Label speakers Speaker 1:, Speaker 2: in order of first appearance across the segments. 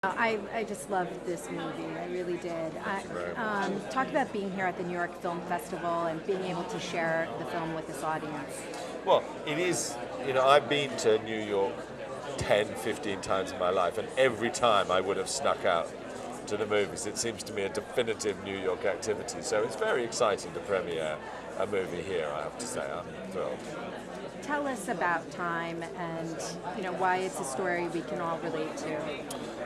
Speaker 1: I just loved this movie. I really did. Talk about being here at the New York Film Festival and being able to share the film with this audience.
Speaker 2: Well, it is, I've been to New York 10, 15 times in my life, and every time I would have snuck out to the movies. It seems to me a definitive New York activity. So it's very exciting to premiere a movie here, I have to say. I'm thrilled.
Speaker 1: Tell us about Time and why it's a story we can all relate to.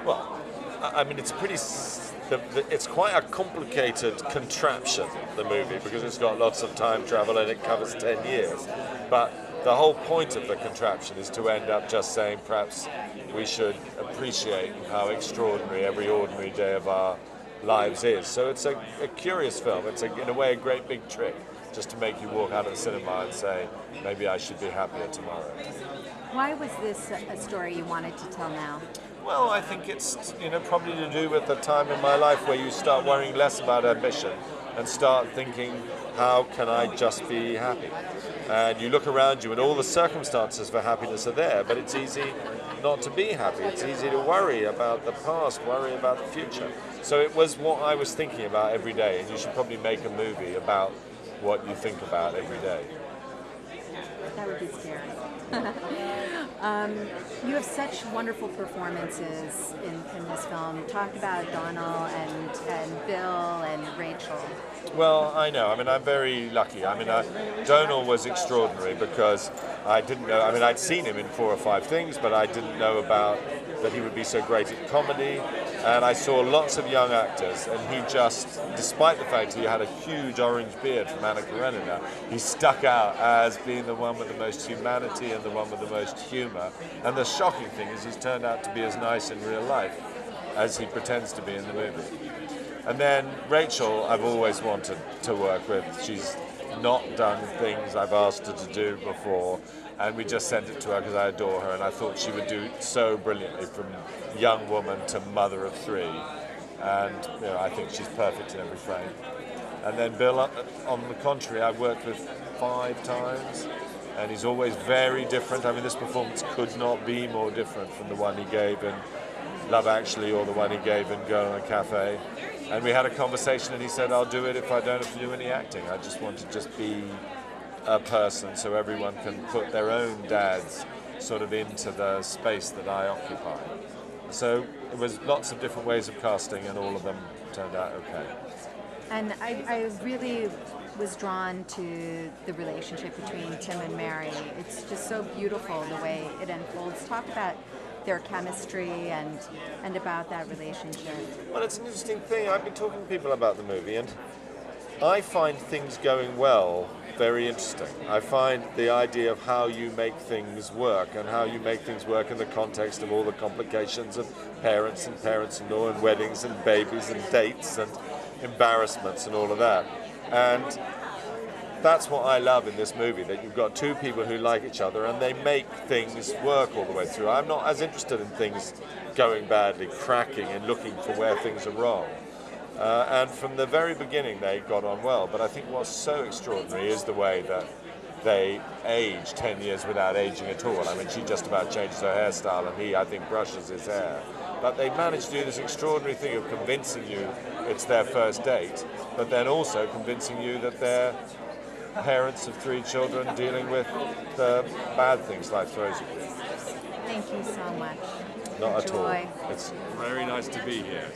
Speaker 2: Well, I mean, it's quite a complicated contraption, the movie, because it's got lots of time travel and it covers 10 years. But the whole point of the contraption is to end up just saying perhaps we should appreciate how extraordinary every ordinary day of our lives is. So it's a curious film. It's, in a way, a great big trick, just to make you walk out of the cinema and say, maybe I should be happier tomorrow.
Speaker 1: Why was this a story you wanted to tell now?
Speaker 2: Well, I think it's probably to do with the time in my life where you start worrying less about ambition and start thinking, how can I just be happy? And you look around you and all the circumstances for happiness are there, but it's easy not to be happy. It's easy to worry about the past, worry about the future. So it was what I was thinking about every day, and you should probably make a movie about what you think about every day.
Speaker 1: That would be scary. You have such wonderful performances in this film. Talk about Donald and Bill and Rachel.
Speaker 2: Well, I know. I mean, I'm very lucky. I mean, Donal was extraordinary because I didn't know. I mean, I'd seen him in 4 or 5 things, but I didn't know about that he would be so great at comedy. And I saw lots of young actors, and he just, despite the fact he had a huge orange beard from Anna Karenina, he stuck out as being the one with the most humanity and the one with the most humour. And the shocking thing is he's turned out to be as nice in real life as he pretends to be in the movie. And then Rachel, I've always wanted to work with. She's not done things I've asked her to do before, and we just sent it to her because I adore her, and I thought she would do so brilliantly, from young woman to mother of 3, and I think she's perfect in every frame. And then Bill, on the contrary, I've worked with 5 times, and he's always very different. I mean, this performance could not be more different from the one he gave in Love Actually or the one he gave in Girl in a Cafe. And we had a conversation, and he said, I'll do it if I don't have to do any acting. I just want to just be a person so everyone can put their own dads sort of into the space that I occupy. So it was lots of different ways of casting, and all of them turned out okay.
Speaker 1: And I really was drawn to the relationship between Tim and Mary. It's just so beautiful the way it unfolds. Talk about their chemistry and about that relationship.
Speaker 2: Well, it's an interesting thing. I've been talking to people about the movie, and I find things going well very interesting. I find the idea of how you make things work, and how you make things work in the context of all the complications of parents and parents-in-law and weddings and babies and dates and embarrassments and all of that. And that's what I love in this movie, that you've got 2 people who like each other and they make things work all the way through. I'm not as interested in things going badly, cracking and looking for where things are wrong. And from the very beginning they got on well, but I think what's so extraordinary is the way that they age 10 years without aging at all. I mean, she just about changes her hairstyle, and he, I think, brushes his hair. But they managed to do this extraordinary thing of convincing you it's their first date, but then also convincing you that they're parents of 3 children dealing with the bad things life throws you.
Speaker 1: Thank you so much.
Speaker 2: Not
Speaker 1: Enjoy.
Speaker 2: at all. It's very nice to be here.